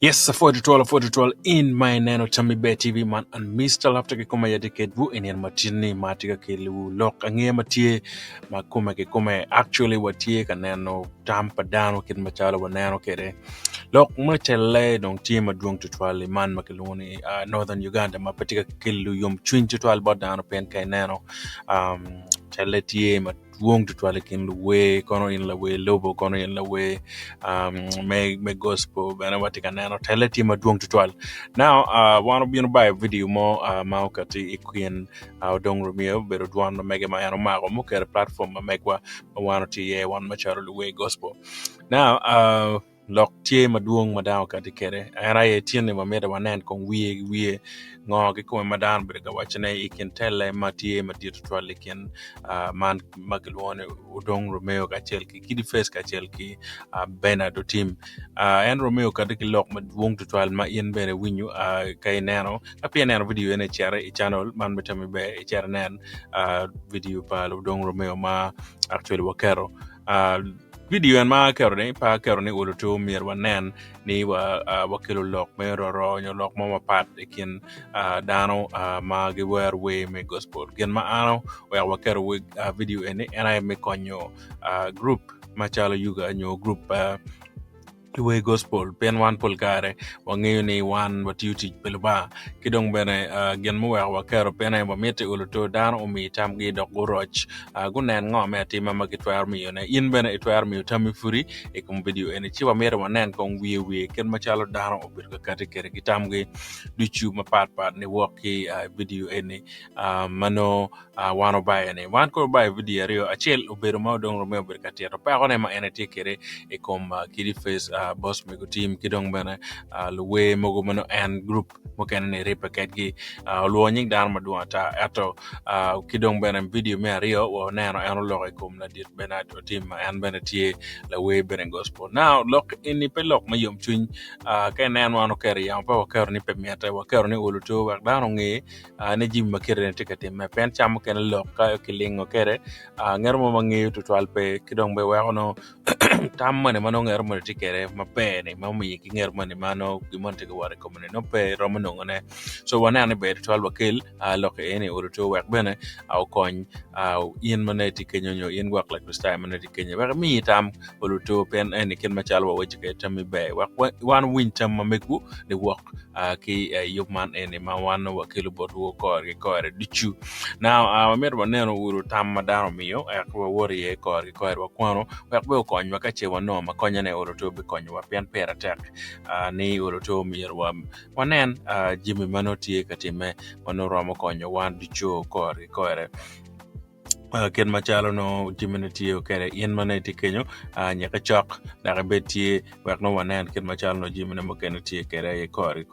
Yes, 40 in my nano chami be TV man and Mr. Lafta ke kuma yadike bu in yan matini matiga ke lu lok ange matie makuma ke kuma actually watie ka nano tampa dano kin machala wa nano kere lok machele dong tie maduong tutwali man makeluni northern Uganda mapatika kilu yum chwin tutwal bodano pen kay nano chele tie maduong tutwali kin luwe kono in lawe lobo kono in lawe me gospel bana watika nano tele tie maduong tutwal now wanna be by video mo maukati ikien Odong Romeo pero duan mega ma ano mago mo kere platform megwa wanna tie one macharo luwe gospel now lok tie maduong madao kati kere era ye tiene mameda wanen kong wie ngo ke ko madan bre ga wachane ikin tele matie madito twale ken man maglone Odong Romeo ka chelki kiddy face ka chelki Benard otim en Romeo kati ki lok maduong to twal ma yen bere winyu kay nano apia nano video ene chere I channel man betami be I chere nan video pa Odong Romeo ma actually wakero video en ma kerone pa kerone uluto mir wanen ni wakilo lok mero ro nyo lok mama pat ikin dano ma giwer we me gospel gen ma ano wakero we video ene I me konyo group machalo yuga nyo group way gospel pen one polkare wangeyo ni one what you teach pelba kidong bene gen mo wa kero pena ba mete uluto dan o mi tam gi dok goroch gunen ngo me ti mama kitwar mi yone in bene itwar mi tam furi e kum video ene chi wa mere wanen kong wie ken machalo dan o bir ka kate kere kitam gi duchu ma pat ne woki video ene mano wano bay ene wan ko bay video rio achel obero ma Odong Romeo bir ka tiero pa one ma ene tikere e kum kiddy face boss me go team kidong bana luwe mogo mano and group mo kanene repacket gi luo nying dan maduata ato kidong bana video me rio wo nano eno loke kum na dit Benard team and bana tie la we beren gospel now look ini pe lok ma yom chuny ka nan wano kere yam pa wakero ni pe miata wakero ni uluto wak dano nge ne jim makere ne tikate me pen chamo ken lok ka kilingo kere ngermo mangi tutwal pe kidong be wakono tam mane mano ngermo tikere mape ne mami ki ngermo ne mano gimonte go ware komune no pe romano ngane so wana ne be twal wakil loke ene uluto wak bene au kony yen mane tikenyo yen wak like this time mane tikenyo wak mi tam uluto pen ene ken machalo wa wajike tami be wak wan winter mamegu de wak ki yopman ene ma wan wakil bodu ko dichu now mer baneno uru tam madano miyo akwa wori ko wakwano wak be kony wakache wano makonya ne uluto be kony wa pen pera tek ni uluto mirwa wanen jimi manotie katime manoromo konyo wan dicho kore ken machalo no jiminity okere yen maneti kenyo nyaka chok daga betie wak no wanen ken machalo no jimine mokeneti kere e kore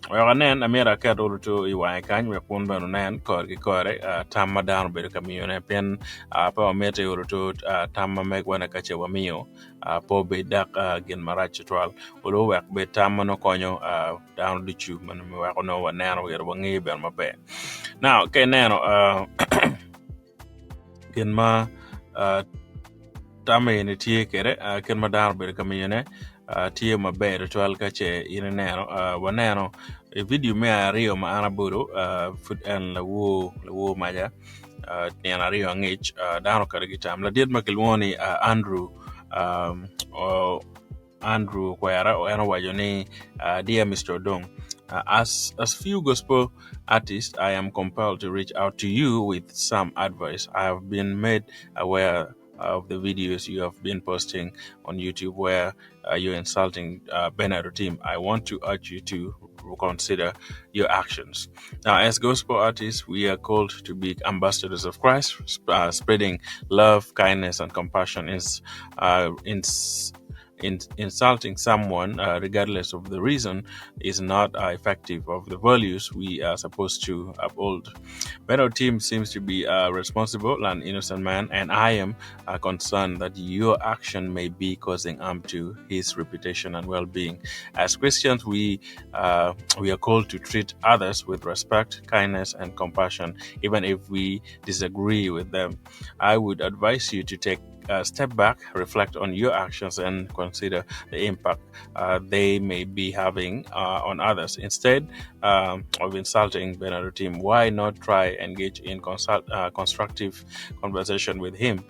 wanen amira kadolo to iwa kany we kun banu nen kore tam madano bedo kamiyo ne pen pa mete to tam meg wana kache wamiyo po be dak gen marach twal olo wak be tam no konyo down dichu man me wak no wanen wer wangi ber mabe now keneno ken ma tame ne tie kere ken ma dar ber kamiyene tie ma ber to alkache ine neno waneno e video me ario ma anaburo foot en la wo maja ne ario ngich dano kare gitam la diet makelwoni Andrew kwara o eno wajoni dear Mr. Odong, as few gospel artists, I am compelled to reach out to you with some advice. I have been made aware of the videos you have been posting on YouTube where you're insulting Benard team. I want to urge you to consider your actions. Now, as gospel artists, we are called to be ambassadors of Christ, spreading love, kindness, and compassion. Insulting someone, regardless of the reason, is not effective of the values we are supposed to uphold. Benard team seems to be a responsible and innocent man, and I am concerned that your action may be causing harm to his reputation and well-being. As Christians, we are called to treat others with respect, kindness, and compassion, even if we disagree with them. I would advise you to take step back, reflect on your actions, and consider the impact they may be having on others. Instead of insulting Benard team, why not try engage in constructive conversation with him?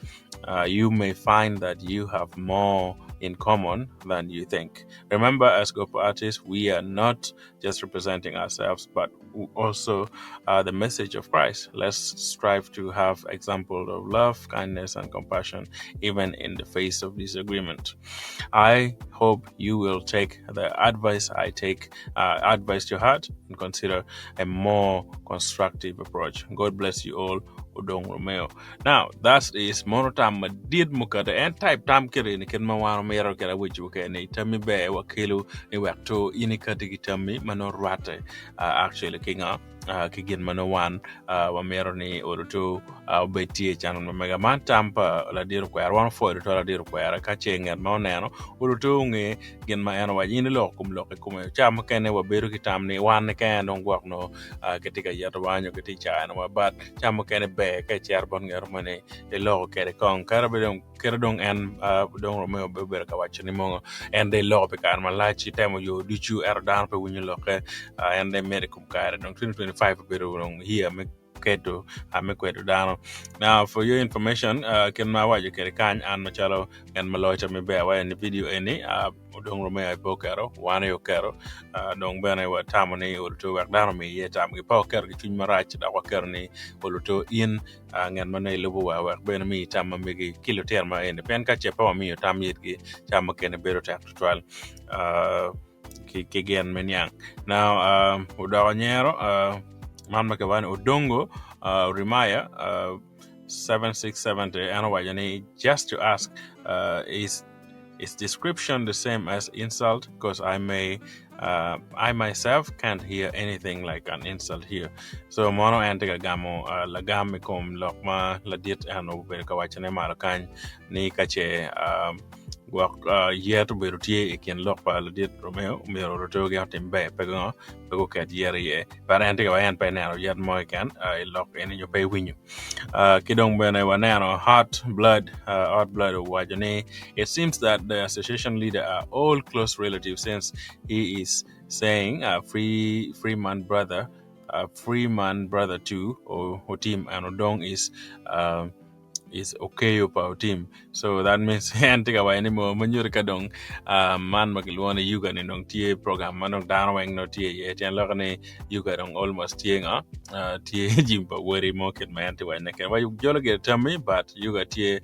You may find that you have more in common than you think. Remember, as gospel artists, we are not just representing ourselves, but also the message of Christ. Let's strive to have examples of love, kindness, and compassion, even in the face of disagreement. I hope you will take the advice I take, advice to heart, and consider a more constructive approach. God bless you all. Odong Romeo. Now, that is monotam did mukata and type tam kiri ni ken mawano mero kera wichu ke ni tami be wakilu ni wakto ini katiki tami manorwate actually kinga kigin manowan wa mero ni oruto betie channel mega man tampa la diru kwa wan fo to la diru kwa ka chenga moneno oruto nge gen ma eno wajini lokum lokum cham kene wa beru kitam ni wan ke no gwak no ketika yato wanyo keticha eno but cham kene be ke charbon ngermane e logo kere kon karabedon keredon en Odong Romeo be ka wachni mongo en de logo pe kar malachi temo yo dichu erdan pe wunyo loke en de medical kare don 2025 be ron here me keto ame kwedo dano. Now for your information ken ma waje kere kan an machalo en malocha me be wa en video eni Odong Romeo po kero wane yo kero dong bene wa tamoni ulto wak dano mi ye tam gi po kero gi chuny marach da wa kero ni ulto in ngen mane lubu wa wak bene mi tam mi gi kilo terma en pen ka che pa mi tam yit gi tam ken bero tak twal ki gen men yang. Now udawanyero man makawan Odongo Remaya 7670 anawajani just to ask is description the same as insult? Because I myself can't hear anything like an insult here. So mono antega gamo lagami kom lokma ladit ano berkawachane malakan ni kache gwak yet berutie ikin lokpa ladit Romeo mero roto ga timbe pego ket yere ye but antega wayan pe nano yet mo kan lok eni yo pe winyu kidong bene wanano hot blood wajane. It seems that the association leader are all close relatives since he is saying free man brother too or otim and Odong is okay about him. So that means antiga wa anymore manjur kadong man magilwana yuga ni nong tie program manong danwang no tie yet and lokane yuga dong almost tie tie jimpa worry market my anti wa neke wa jola get tell me but yuga tie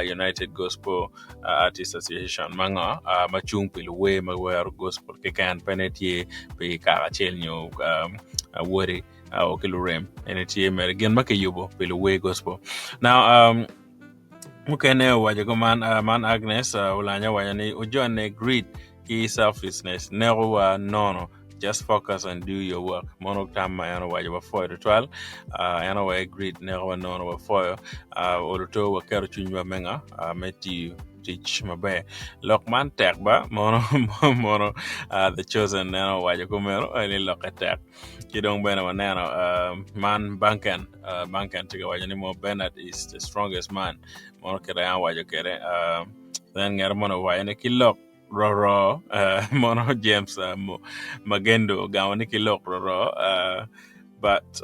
United Gospel Artist Association manga machung pilu we magwer gospel ke kan penetie pe ka chel nyo worry okilurem and it's again make yubo pelo way gospel. Now mukene waje ko man Agnes ulanya wajani ujone greed ki selfishness never no just focus and do your work monok tam ano waje wa foyo 12 ano wa greed never no wa foyo oluto wa kero chunywa menga meti teach mabe lokman tek ba mono the chosen nano waje ko mero ali lokatek kidong bena wanano man bankan tiga waje ni mo Benard is the strongest man mono kere an waje kere then ngar mono waje ne kilok roro mono James magendo gawani kilok roro but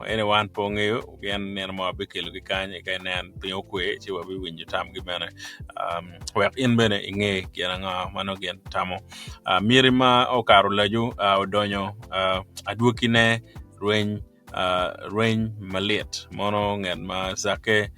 anyone ponge gen nen mo abikelo gi kanye kanen pinyo kwe chi wabi winju tam gi bene wek in bene inge kiana nga mano gen tamo mirima okaro laju odonyo adwokine rain malit mono ngen ma zake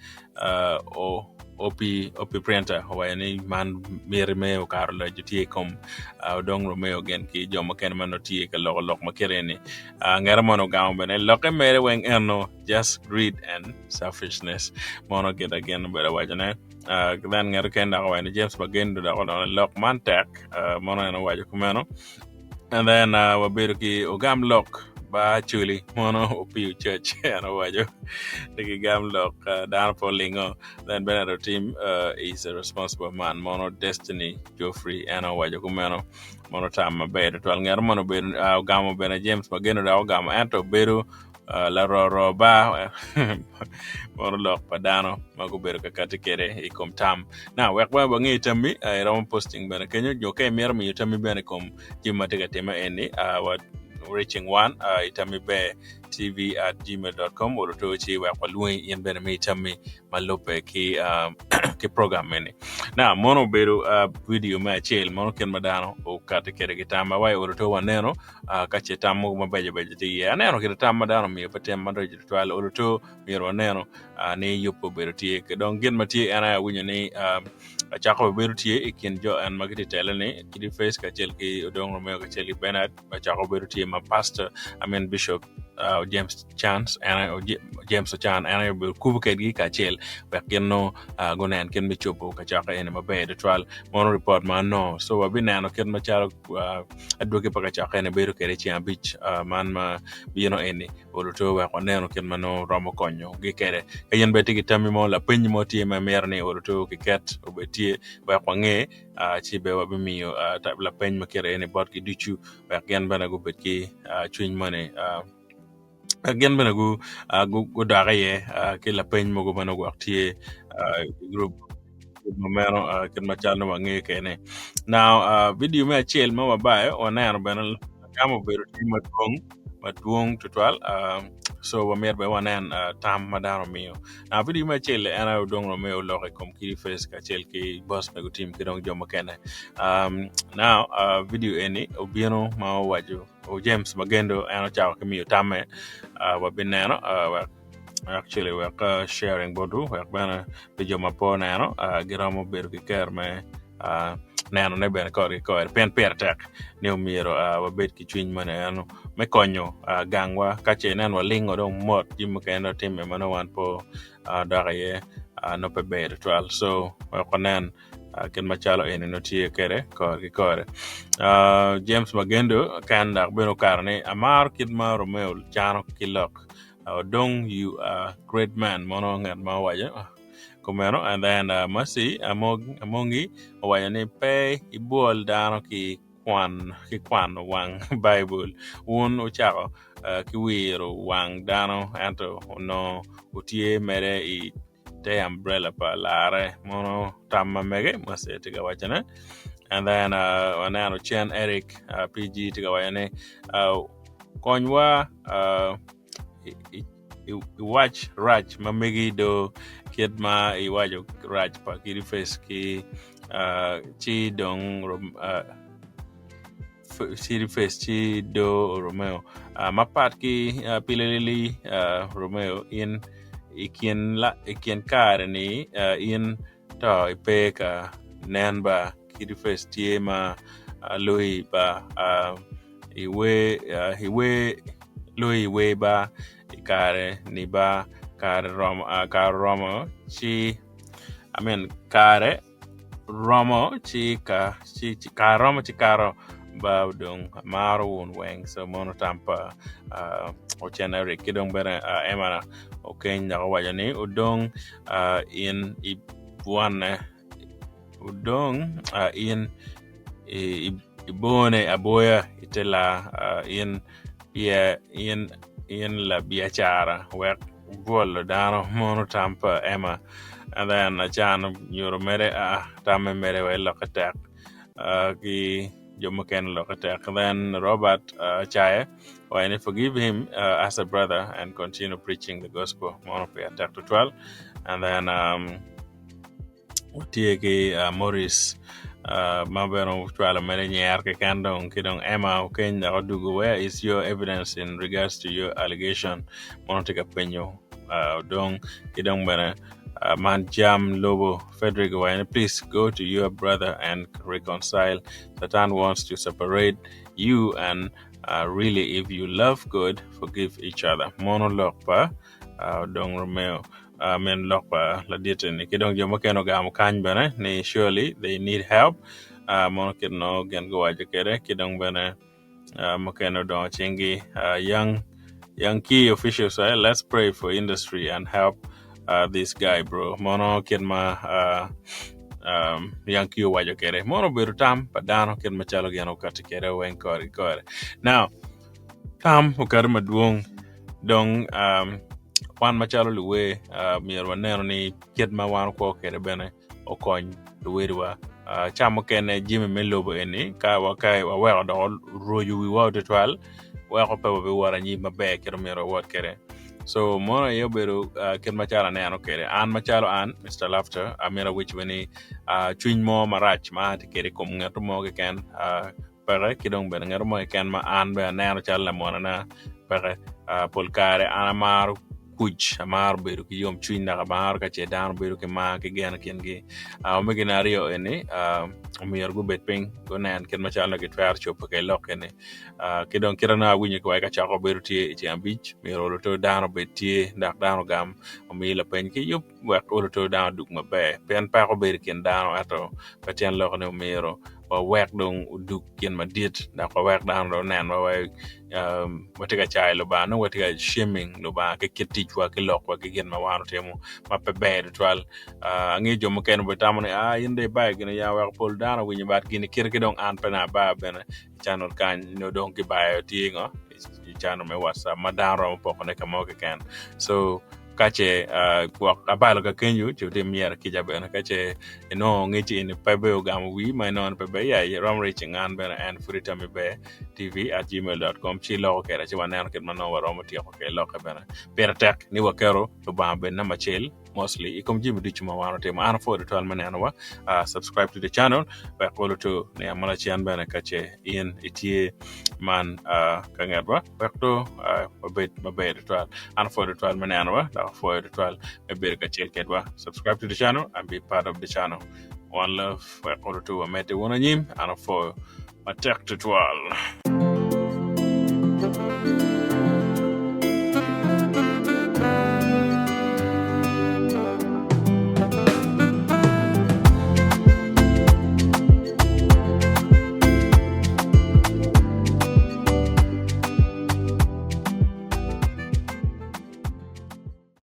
opi printer wayani man mirime okaro laju tie kom Odong Romeo gen ki joma ken mano tie ka lok makereni ngara mono gawo bene loke mere weng erno just greed and selfishness mono get again bere wajane then ngara ken da wayani James Bagendo da ono lok mantek mono no wajo kumeno and then wabedo ki ogam lok ba chuli mono opi church ano wajo the gam lock down for lingo then Benard team is a responsible man mono Destiny Geoffrey ano wajo kumeno mono tam mabedo twal ngar mono bedo gamo bena James Bageno da gamo anto bedo la ro ba mono lok padano mago bedo kakati kere ikom tam na wek ba bangi tammi rom posting bana kenyo joke mier mi tammi bana kom jima tega tema eni what reaching one itami be tv@gmail.com or to chi wek palui yen bana mi tammi malope ki ki program eni na mono bedo video ma chel mono ken madano o kati kere gitama wai or to waneno kache tamu mabeje beje ti ya neno kita tam madano mi patem mando jitwal or to miro neno ne yupo bedo tie ke don gen matie ana winya ni chako bedo tie ikin jo an magiti tele ne kidi face ka chel ki Odong Romeo ka chel ki Benard ba chako bedo tie ma pastor Bishop James Chance ana James Chan ana be kubu kedgi ka chel ba kenno gonen ken mi chopo ka chaka ene mabe trial mono report man no so wa binano ken ma chalo adoke pa ka chaka ene bedo kere chi ambich man ma bino ene oluto wa neno ken mano romo konyo gi kere kayen beti gitami mo la piny mo tie ma merne oluto kiket obetie wa kwange chi be wa bimiyo la piny ma kere ene bot ki dichu wa gen bana go betki chuny mane again bana go dagaye ke la piny mo go bana go tie group momero ken machalo wange kene now video me achiel ma mabayo waneno bana kama bedo timo matuong tutwal so wamer be wanen tam madano miyo na video me achiel ana Odong Romeo loke kom kidi face ka achiel ki boss me go team kidong jomo kene now video eni obieno ma wajo o James Magendo ano chao kimiyo tame wabineno actually we're sharing bodu we're bana video mapo nano giramo beru ki kerme nano ne ben ko pen pertek ne umiro wabet ki chuny mane ano me konyo gangwa kache nan walingo do mot jim kendo time mano wan po dagaye no pe ber twal so konen ken machalo ene no tie kere kore James Magendo kan dak beno karne amar kidma Romeo chano kilok Odong, you are great man, mono ngat mawaja. Komero, and then Masi, amongi, wayane pe, ibuol dano ki kwan wang Bible. Un uchako, kiwiro wang dano, anto no utie mere I te umbrella pa lare, mono tamma mege, masi tiga wachane. And then, wanano Chen Eric, PG tiga wayane, konywa, I watch Raj mamegi do kid ma I watch Raj pa kiri face ki chi dong siri face chi do Romeo mapat ki pilelili Romeo in ikien kare ni in to ipe ka nen ba kiri face tie ma lui ba iwe lui we ba kare ni ba kare romo chi kare romo chi romo chi karo ba dong maro won weng so mono tampa o chenere kidong bere emana o kenya wajani Odong in ibuane Odong in ibone aboya itela in in la biachara wek bol dano mono tampa ema and then chan nyoro mere tamme mere we lokatek ki jomoken lokatek then Robert Chaye when forgive him as a brother and continue preaching the gospel mono pe attack to 12 and then tieki Morris mabero twala mere nyer ke kandong kidong Emma Okenya odugo where is your evidence in regards to your allegation monotika penyo Odong kidong bana man jam lobo Frederick Wayne please go to your brother and reconcile. Satan wants to separate you and really if you love good forgive each other monologue pa Odong Romeo men lokpa la diete ni kidong jomo keno gam kany bana ni surely they need help mono kidno gen go waje kere kidong bana mokeno don chingi young key officials let's pray for industry and help this guy bro mono kidma young key waje kere mono berutam padano kidma chalo geno katikere wen kore now tam ukar maduong dong wan machalo luwe mier waneno ni kiet ma wan ko kere bene okony luwe wa chamo kene jimi melobo eni ka waweko do roju wi wa detwal weko pe be wara nyi mabe kero miero wot kere so mona yo bedo ken machalo neno kere an machalo an Mr. Laughter amira which beni chuny mo marach ma kere kom ngato mo ke ken pere kidong bene ngato mo ken ma an be neno chalo mona na pere polkare an amaro kuch amar bedo ki yom chuny na amar ka che dan bedo ke ma ke gena ken gi o me ginario eni mi yargo bet ping go nan ken machalo ke twer chop ke lok ene kidong kirana winyi ko ka chako bedo tie che ambich mi rolo to dan bet tie dak dan gam o mi la pen ki yup wek olo to dan duk mabe pen pa ko bedo ken dan ato patien lok ne miro wa wek dong duk ken madit da ko wek dan ro nan wa watiga chai lo ba no watiga shimming lo ba ke kiti chwa ke lok wa ke gen ma wano temo ma pe be twal angi jo mo ken bo tamone yende ba gene ya wa pol dana winyi bat gine kirke dong an pena ba bena channel kan no dong ki ba tingo channel me whatsapp ma daro po ko ne kamo ke kan so kache kwa abalo ka kenyu chote mier ki jabe na kache no ngeti in pebe ogam wi my non pebe ya ram reaching an bena and frita me be tv@gmail.com chi lo ke ra chi wanan ke mano waro mo ti ko ke lo ka bena per tek ni wakero to ba be na machel mostly ikom jibu dichu ma wano tema ana for the 12 manana wa subscribe to the channel ba ko to ne amala chi an bena kache in itie man kangerwa ba to ba be 12 ana for the 12 manana wa for the 12 maybe ka chel kedwa subscribe to the channel and be part of the channel one love for to a mete wona nyim and for attack to 12